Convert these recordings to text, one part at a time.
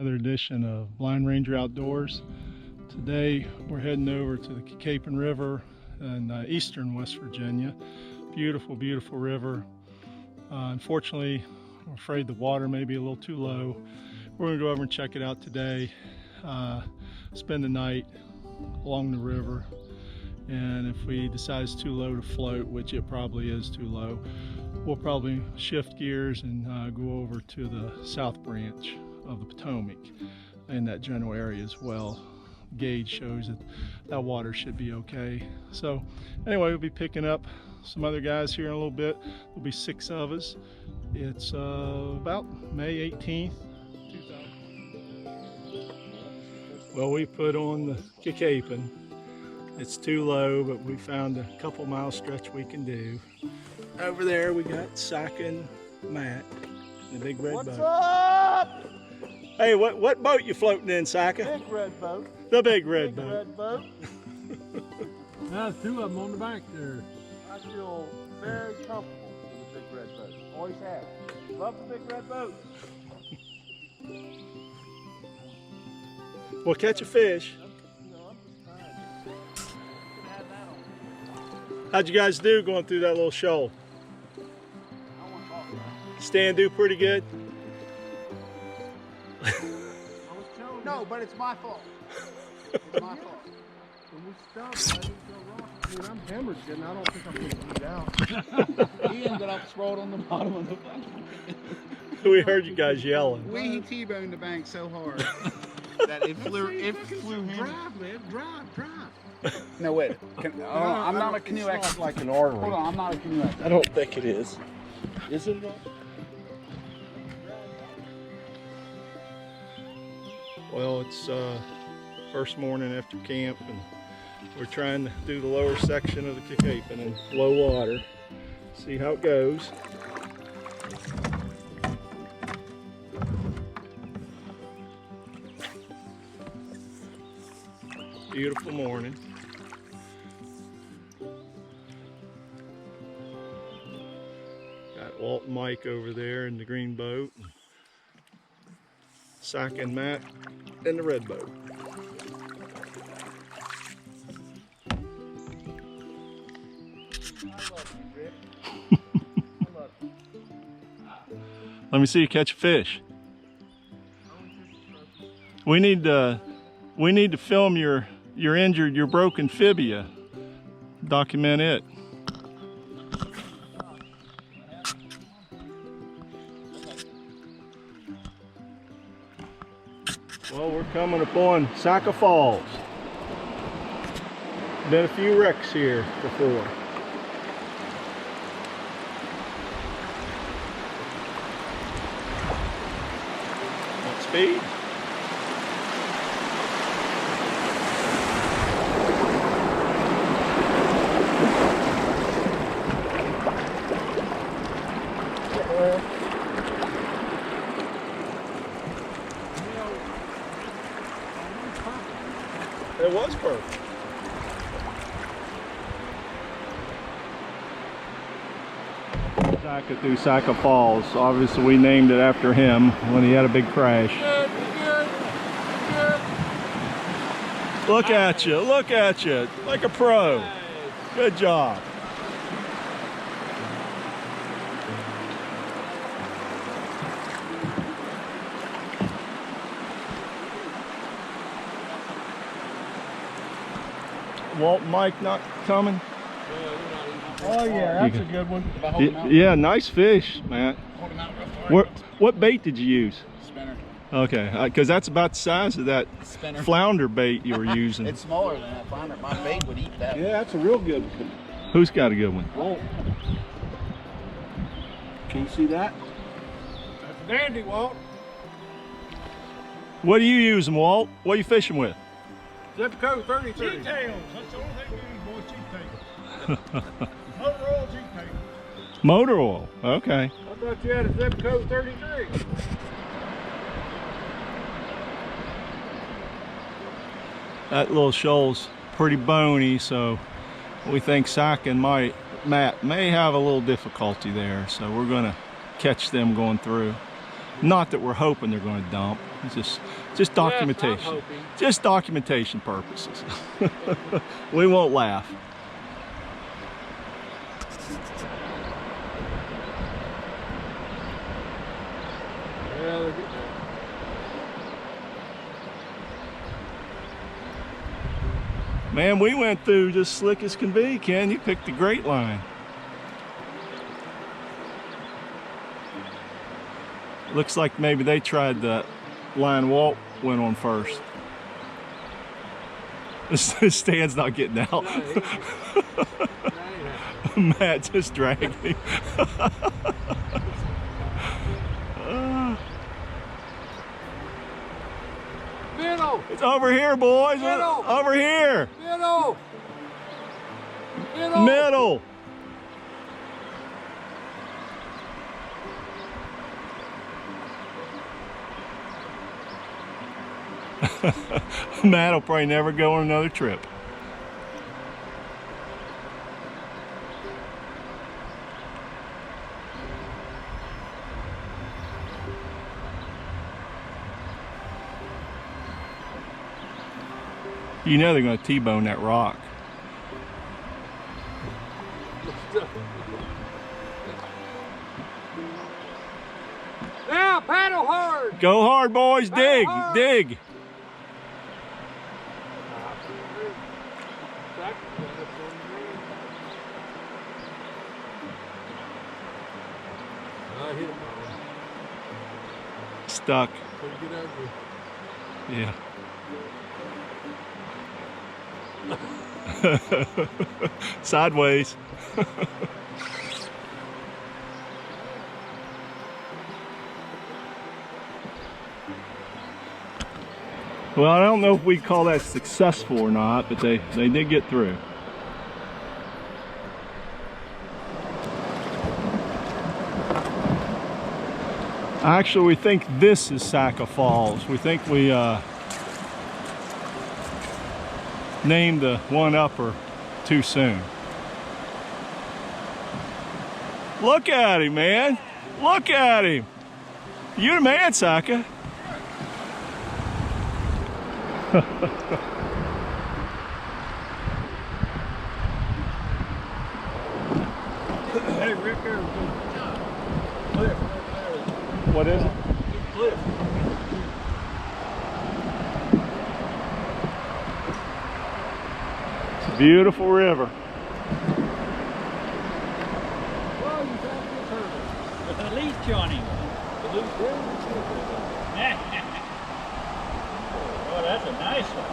Another edition of Blind Ranger Outdoors. Today we're heading over to the Cacapon River in eastern West Virginia. Beautiful, beautiful river. Unfortunately, I'm afraid the water may be a little too low. We're going to go over and check it out today. Spend the night along the river, and if we decide it's too low to float, which it probably is too low, we'll probably shift gears and go over to the south branch of the Potomac in that general area as well. Gauge shows that that water should be okay. So anyway, we'll be picking up some other guys here in a little bit. There'll be 6 of us. It's about May 18th. Well, we put on the Cacapon. It's too low, but we found a couple mile stretch we can do. Over there we got Sack and Matt, the big red boat. What's up? Hey, what boat you floating in, Saka? Big red boat. The big red Big boat. red boat. There's 2 of them on the bank there. I feel very comfortable with the big red boat. Always have. Love the big red boat. We'll catch a fish. How'd you guys do going through that little shoal? Stan do pretty good? No, but it's my fault. It's my fault. When we stopped, I didn't go wrong. I mean, I'm hammered, and I don't think I'm going to eat out. He ended up sprawled on the bottom of the bank. We heard you guys yelling. We T-boned the bank so hard that it flew him. Drive, man. Drive. No, wait. I'm not a canoe expert. Like an artery. Hold on, I'm not a canoe expert. I don't think it is. Is it? Well, it's first morning after camp, and we're trying to do the lower section of the Cacapon in low water. See how it goes. Beautiful morning. Got Walt and Mike over there in the green boat. Sack and Matt in the red boat. Let me see you catch a fish. We need to film your broken fibia. Document it. Well, we're coming upon Cacapon Falls. Been a few wrecks here before. Want speed? It was perfect. Saka through Cacapon Falls. Obviously, we named it after him when he had a big crash. Look at you, like a pro. Good job. Walt and Mike not coming? Oh, yeah, that's a good one. Yeah, nice fish, Matt. What bait did you use? Spinner. Okay, because that's about the size of that Spinner. flounder bait you were using. It's smaller than that flounder. My bait would eat that. Yeah, that's a real good one. Who's got a good one? Walt. Can you see that? That's a dandy, Walt. What are you using, Walt? What are you fishing with? Zip code 33. G-tails. That's the only thing we use, boys. G-tails. Motor oil G-tails. Motor oil. Okay. I thought you had a zip code 33. That little shoal's pretty bony, so we think Sack and Matt may have a little difficulty there, so we're going to catch them going through. Not that we're hoping they're going to dump. It's just documentation. Yes, I'm hoping. Just documentation purposes. We won't laugh. Yeah, they're getting there. Man, we went through just slick as can be, Ken. You picked a great line. Looks like maybe they tried the line Walt went on first. This Stan's not getting out. Matt just dragged him. Middle! It's over here, boys. Middle! Over here. Middle! Middle! Middle. Matt will probably never go on another trip. You know they're going to T-bone that rock. Now, paddle hard! Go hard, boys. Dig, hard. dig. I hit him. Stuck. Couldn't get over. Yeah. Sideways. Well, I don't know if we call that successful or not, but they did get through. Actually, we think this is Saca Falls. We think we named the one-upper too soon. Look at him, man. Look at him. You the man, Saca. Hey, Rick, there's a cliff. What is it? Cliff. It's a beautiful river. Well, you found this turtle. With a leech on him. The loose turtle? Oh, that's a nice one.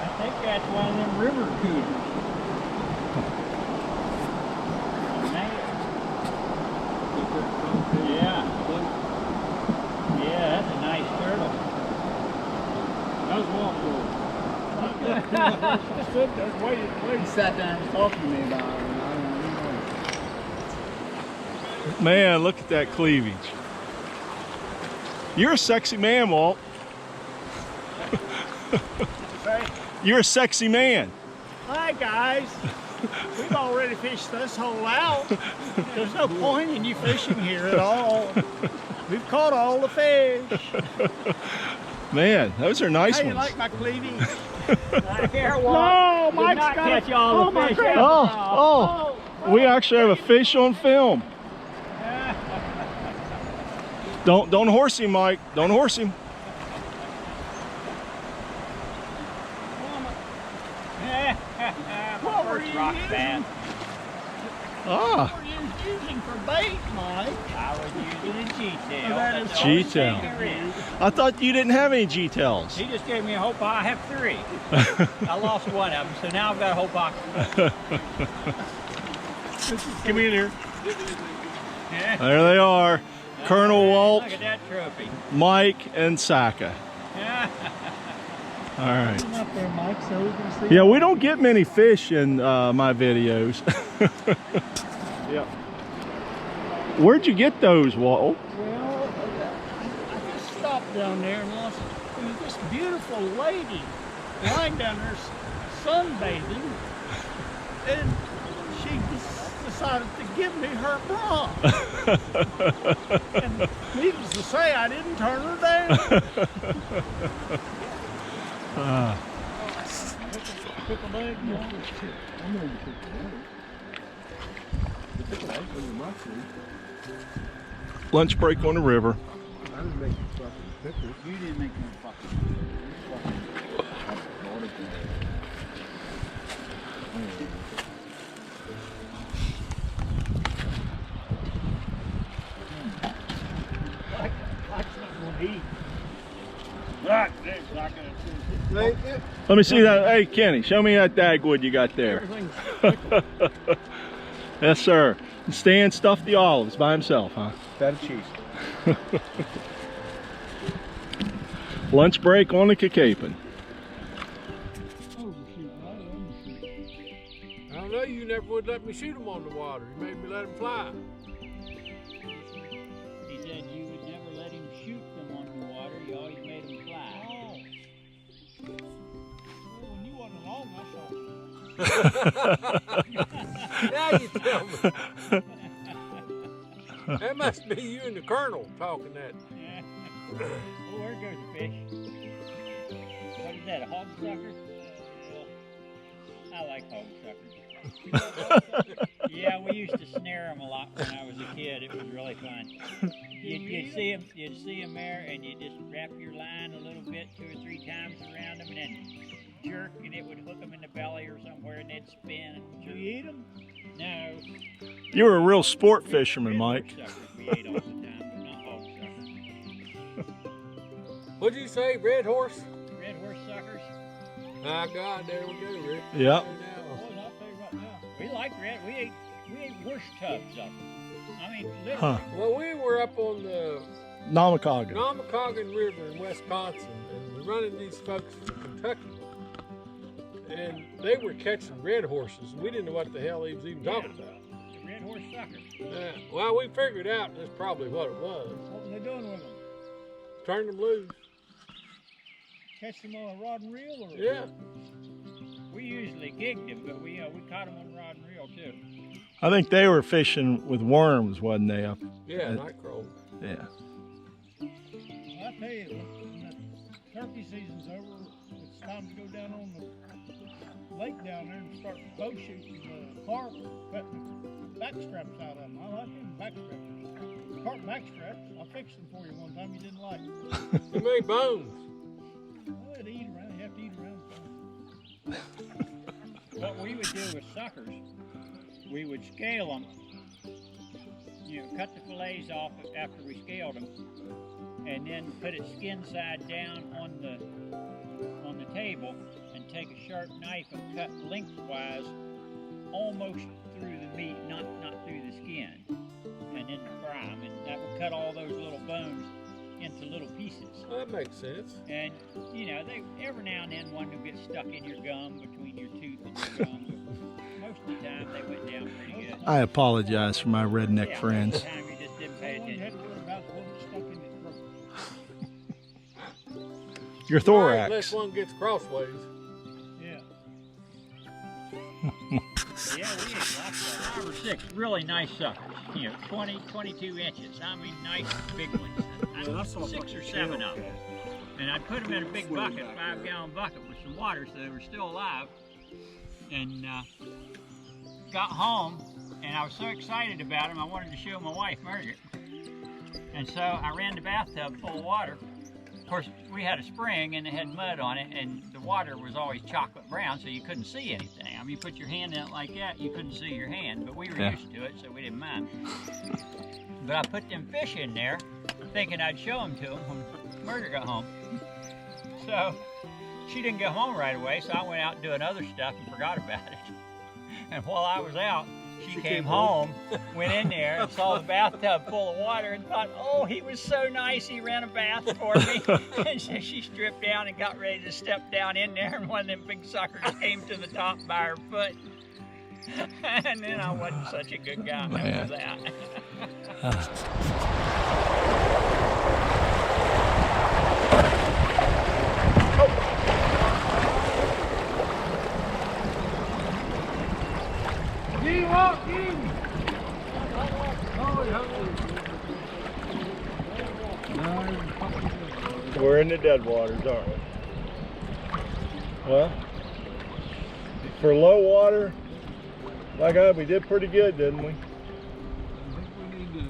I think that's one of them river cooters. Yeah. Yeah, that's a nice turtle. That was Walt. Stood there, waited. He sat down and talked to me about it. Man, look at that cleavage. You're a sexy man, Walt. You're a sexy man. Hi, guys. We've already fished this hole out. There's no point in you fishing here at all. We've caught all the fish. Man, those are nice How do you ones. like my cleavage? Not here, No, Walt. Mike's Did not got catch it. all Oh, the my fish. God. Oh, we actually have a fish on film. Don't horse him, Mike. Don't horse him. What were you rock using? band. Ah, What were you using for bait, Mike? I was using a G-tail. That is That's the only G-tail. thing there is. I thought you didn't have any G-tails. He just gave me a whole box. I have 3. I lost one of them, so now I've got a whole box. Give me in here. Yeah. There they are. Colonel Walt, Look at that trophy. Mike, and Saca. Yeah. All right. Come up there, Mike, so we can see. Yeah, we don't get many fish in my videos. Yeah. Where'd you get those, Walt? Well, I just stopped down there and lost. There was this beautiful lady lying down there sunbathing, and she decided to give me her bra. And needless to say, I didn't turn her down. Took a leg, Lunch break on the river. You didn't make no fucking. Let me see that. Hey, Kenny, show me that dagwood you got there. Yes, sir. And Stan stuffed the olives by himself, huh? Fat cheese. Lunch break on the Cacapon. I don't know, you never would let me shoot them on the water. You made me let them fly. He said you would never let him shoot them on the water. You always made them fly. Well, when you wasn't along, I saw. Now you tell me. That must be you and the Colonel talking that. Oh, there goes the fish. What is that, a hog sucker? I like hog suckers. Yeah, we used to snare them a lot when I was a kid. It was really fun. You'd see them there, and you just wrap your line a little bit 2 or 3 times around them, and then jerk, and it would hook them in the belly or somewhere, and they'd spin. And Did you eat them? No. You were a real sport fisherman, Mike. Suckers we ate all the time, but not hog suckers. What'd you say, red horse? Red horse suckers. Ah, God, there we go, Rick. Yep. There now. Boy, I'll tell you right now. We liked red. We ate horse tubs of them. I mean, literally. Huh. Well, we were up on the Namakaga. Namakagon River in Wisconsin, and we run into these folks from Kentucky. And they were catching red horses, and we didn't know what the hell he was even talking about. The red horse suckers. Yeah. Well, we figured out that's probably what it was. What were they doing with them? Turned them loose. Catch them on a rod and reel? Or Yeah. We usually gigged them, but we caught them on rod and reel too. I think they were fishing with worms, wasn't they? Up? Yeah, night crow. Yeah. Well, I tell you, when the turkey season's over, it's time to go down on the lake down there and start bow shooting the carp, cutting the back straps out of them. I like them back straps. Carp back straps. I fixed them for you one time you didn't like. Too many bones. Oh, it'd eat around. You have to eat around. What we would do with suckers, we would scale them. You know, cut the fillets off after we scaled them, and then put it skin side down on the table, and take a sharp knife and cut lengthwise, almost through the meat, not through the skin, and then fry them, and that would cut all those little bones into little pieces. That makes sense. And you know, they every now and then one will get stuck in your gum, between your tooth and your gum. But most of the time they went down pretty good. I apologize for my redneck Yeah, friends. most of the time you just didn't pay All you had attention. to worry about was what was stuck in your throat. Your All right, thorax. unless one gets crossways. Yeah. Yeah, we ate lots of 5 or 6 really nice suckers. You know, 20, 22 inches. I mean, nice big ones. I 6 or 7 of them. And I'd put them in a big bucket, 5-gallon bucket with some water so they were still alive. And got home, and I was so excited about them, I wanted to show my wife, Margaret. And so I ran the bathtub full of water. Of course, we had a spring and it had mud on it, and the water was always chocolate brown, so you couldn't see anything. I mean, you put your hand in it like that, you couldn't see your hand, but we were used to it, so we didn't mind. But I put them fish in there, thinking I'd show them to them when Margaret got home. So she didn't get home right away, so I went out doing other stuff and forgot about it. And while I was out, she came home, went in there and saw the bathtub full of water and thought, oh, he was so nice, he ran a bath for me. And so she stripped down and got ready to step down in there, and one of them big suckers came to the top by her foot. And then I wasn't such a good guy after that. You walk in. We're in the dead waters, aren't we? Well, for low water, my God, we did pretty good, didn't we? I think we need to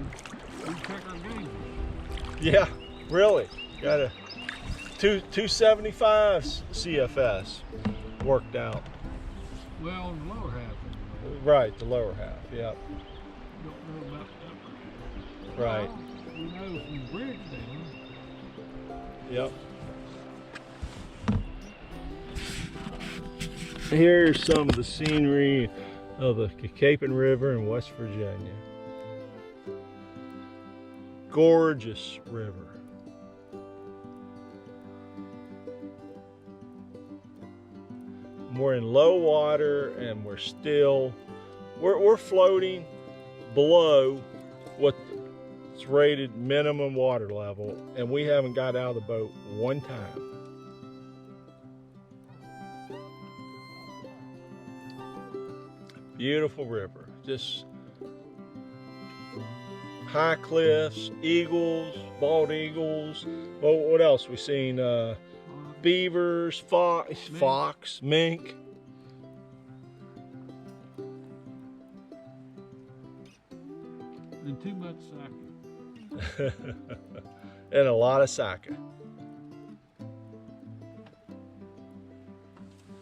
recheck our game. Yeah, really. Got a 275 CFS worked out. Well, in the lower half anyway. Right, the lower half, yeah. Don't know about the upper half. Right, Well, we know from the bridge down. yep. Here's some of the scenery of the Cacapon River in West Virginia. Gorgeous river. We're in low water and we're floating below what's rated minimum water level, and we haven't got out of the boat one time. Beautiful river, just high cliffs, eagles, bald eagles. Well, what else we seen? Beavers, fox, mink. And too much sake. And a lot of sake.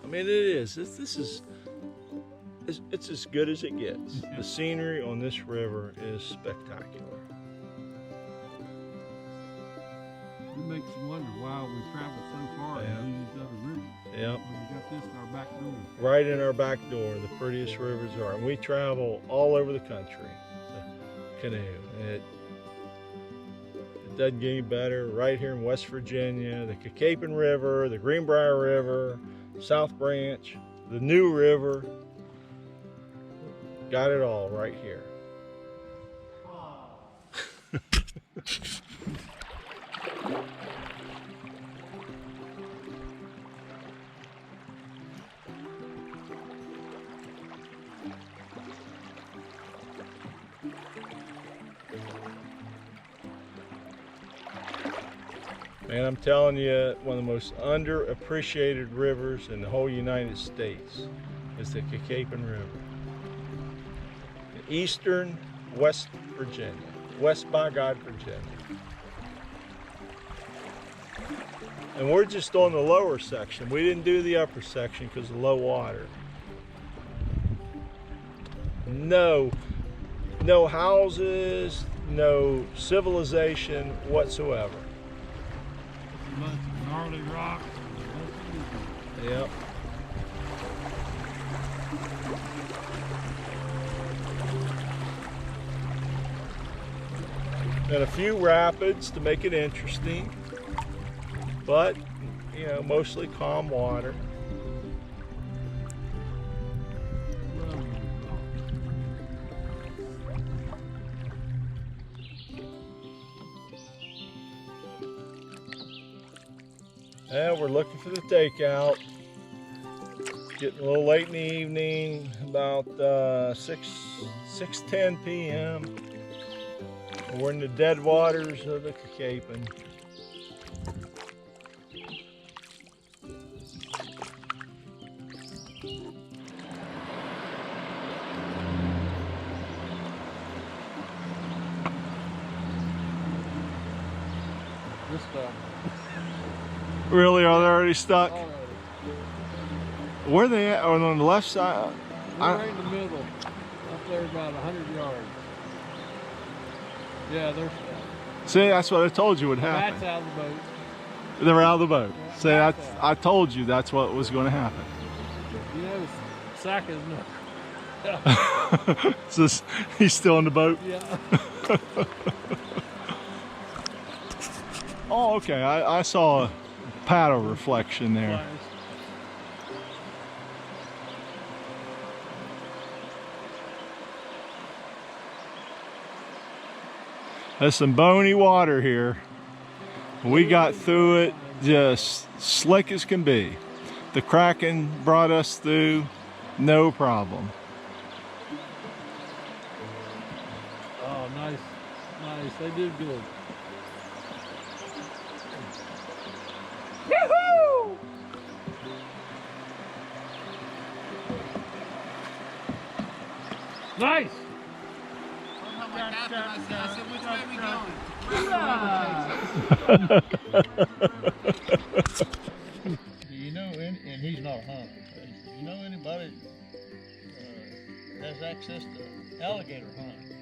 I mean, it is. It's as good as it gets. The scenery on this river is spectacular. It makes you wonder why we travel so far Yeah. in these other rivers. Yep. When we got this in our back door. Right in our back door, the prettiest rivers are. And we travel all over the country to canoe. And it doesn't get any better. Right here in West Virginia, the Cacapon River, the Greenbrier River, South Branch, the New River. Got it all right here. Man, I'm telling you, one of the most underappreciated rivers in the whole United States is the Cacapon River. In eastern West Virginia, West by God, Virginia. And we're just on the lower section. We didn't do the upper section because of low water. No houses, no civilization whatsoever. A bunch of gnarly rocks. Yep. And a few rapids to make it interesting, but you know, mostly calm water. And we're looking for the takeout. Getting a little late in the evening, about 6:10 p.m. We're in the dead waters of the Cacapon. This stuff. Really? Are they already stuck? Already. Where are they at? Oh, on the left side? We're right in the middle. Up there about 100 yards. Yeah, they're stuck. See, that's what I told you would happen. That's out of the boat. They were out of the boat. Yeah, See, that's I told you that's what was going to happen. You know, sack is not. So he's still in the boat? Yeah. Oh, okay. I saw a paddle reflection there. Flash. There's some bony water here. We got through it just slick as can be. The Kraken brought us through, no problem. Oh, nice. Nice. They did good. Yoo-hoo! Nice! I'm like that, and I said, which way we going? Do you know, and he's not a hunter, do you know anybody has access to alligator hunting?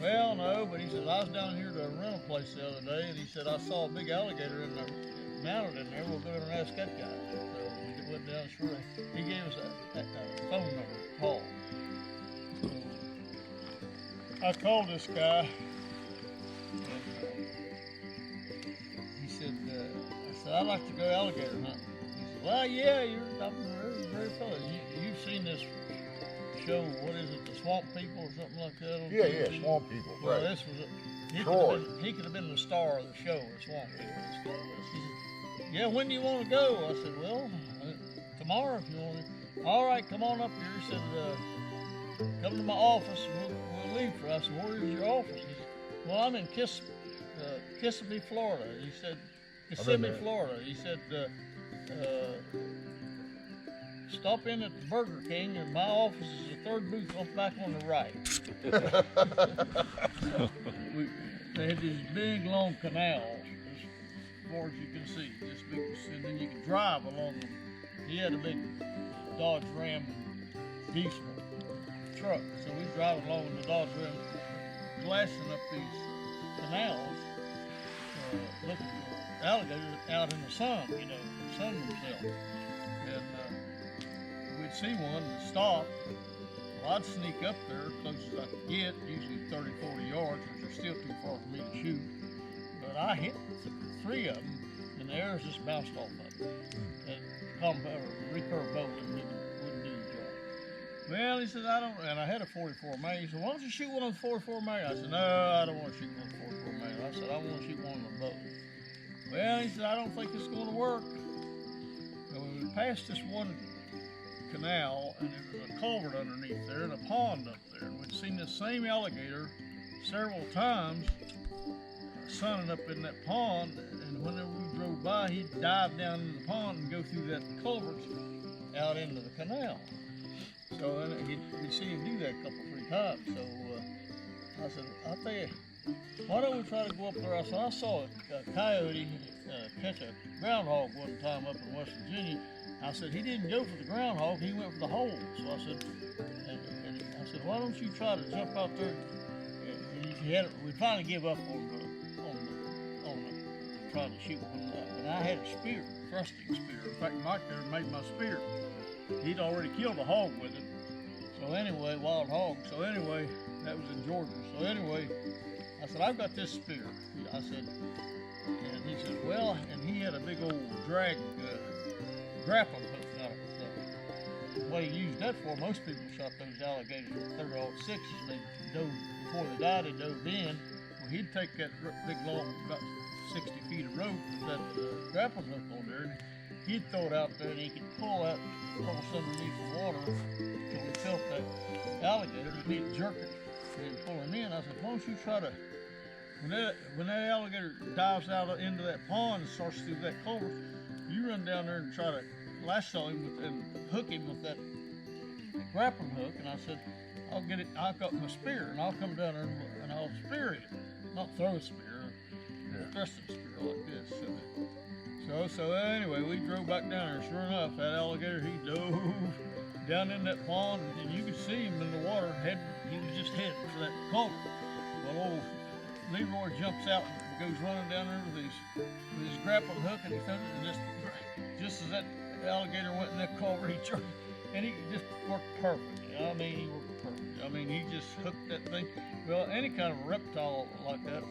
Well, no, but he said, I was down here to a rental place the other day, and he said, I saw a big alligator in there, mounted in there. We'll go and ask that guy. So we went down through. He gave us a phone number to call. So I called this guy, and he said, I said, I'd like to go alligator hunting. He said, well, yeah, you're very fellow. You've seen this show, what is it, the Swamp People or something like that? Yeah, Swamp People, Well, right. this was he could have been the star of the show, the Swamp People. He said, yeah, when do you want to go? I said, well, tomorrow if you want to. All right, come on up here. He said, come to my office and we'll leave for us. I said, where is your office? He said, well, I'm in Kissimmee, Florida. He said, Kissimmee, Florida. He said, stop in at the Burger King, and my office is the third booth off back on the right. They had these big, long canals, as far as you can see, this big, and then you could drive along them. He had a big Dodge Ram diesel truck, so we was driving along in the Dodge Ram, glassing up these canals, looking for alligators out in the sun, sun themselves. And we'd see one and stop. Well, I'd sneak up there as close as I could get, usually 30, 40 yards, which are still too far for me to shoot. But I hit 3 of them, and the arrows just bounced off of them. That recurve bolt wouldn't do the job. Well, he said, I don't, and I had a 44 mag. He said, why don't you shoot one of the 44 mag? I said, no, I don't want to shoot one of the 44 mag. I said, I want to shoot one of them both. Well, he said, I don't think it's going to work. So we passed this one canal, and there was a culvert underneath there and a pond up there. And we'd seen this same alligator several times sunning up in that pond, and whenever we drove by, he'd dive down in the pond and go through that culvert out into the canal. So we'd see him do that a couple, 3 times. So I said, I'll tell you, why don't we try to go up there? I saw a coyote catch a groundhog one time up in West Virginia. I said, he didn't go for the groundhog, he went for the hole. So I said, why don't you try to jump out there? And we finally give up on trying to shoot one. And I had a spear, thrusting spear. In fact, Mike there made my spear. He'd already killed a hog with it. So anyway, wild hog. So anyway, that was in Georgia. So anyway, I said, I've got this spear. I said, and he said, well, and he had a big old drag grappling hook out of the thing. What he used that for, most people shot those alligators with 30-06s. They dove, before they died, they dove in. Well, he'd take that big long, about 60 feet of rope with that grappling hook on there, and he'd throw it out there, and he could pull that across underneath the water until he felt that alligator, and he'd jerk it and he'd pull him in. I said, why don't you try to, when that alligator dives out into that pond and starts through that culvert, you run down there and try to lasso him and hook him with that grappling hook. And I said, I'll got my spear, and I'll come down there and I'll spear him, not throw a spear, a thrusting spear like this. So anyway, we drove back down there. Sure enough, that alligator, he dove down in that pond, and you could see him in the water. He was just heading for that culvert. Well, old Leroy jumps out and goes running down there with his grappling hook, and he throws it, and just as that alligator went in that culvert, he jerked, and he just worked perfect. I mean, he worked perfect. I mean, he just hooked that thing. Well, any kind of reptile like that,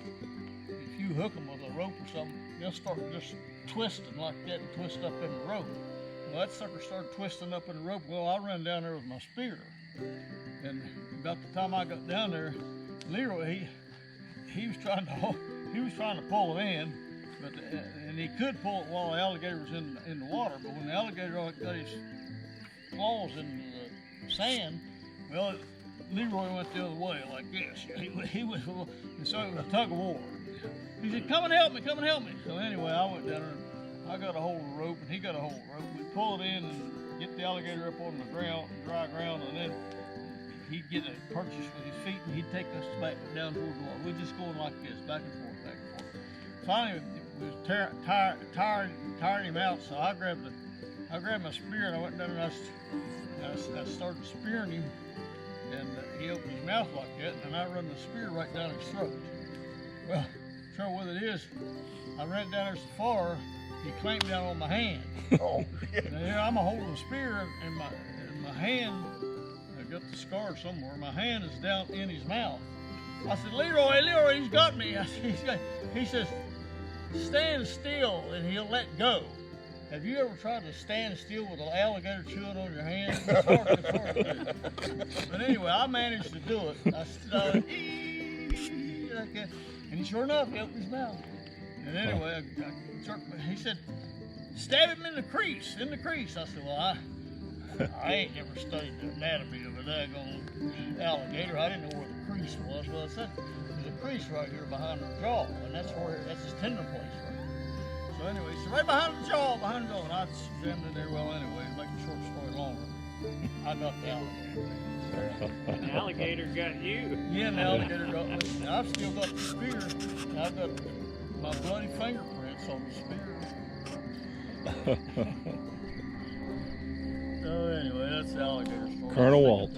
if you hook them with a rope or something, they'll start just twisting like that and twist up in the rope. Well, that sucker started twisting up in the rope. Well, I ran down there with my spear, and about the time I got down there, Leroy, he was trying to pull it in, and he could pull it while the alligator was in the water. But when the alligator got his claws in the sand, well, Leroy went the other way like this. He was, and so it was a tug of war. He said, come and help me, come and help me. So anyway, I went down there, and I got a hold of the rope and he got a hold of the rope. We pull it in and get the alligator up on the ground, dry ground, and then he'd get a purchase with his feet and he'd take us back down toward the water. We're just going like this, back and forth, back and forth. Finally, we was tiring him out, so I grabbed my spear and I went down and I started spearing him, and he opened his mouth like that, and I run the spear right down his throat. Well, the trouble with it is, I ran down there so far, he clamped down on my hand. Oh, And here I'm holding the spear in my hand. I got the scar somewhere. My hand is down in his mouth. I said, Leroy, he's got me. He says, stand still and he'll let go. Have you ever tried to stand still with an alligator chewing on your hand? It's hard to do. But anyway, I managed to do it. I stood like that, and sure enough, he opened his mouth. And anyway, he said, stab him in the crease, I said, well, I ain't never studied the anatomy of a daggone alligator. I didn't know where the crease was. Well, I said, there's a crease right here behind the jaw, and that's his tender place right here. So anyway, so right behind the jaw, and I jammed in there well anyway, to make the short story longer. I got the alligator. The alligator got you. Yeah, the alligator got me. I've still got the spear. I've got my bloody fingerprints on the spear. So anyway, that's the alligator story. Colonel Walt.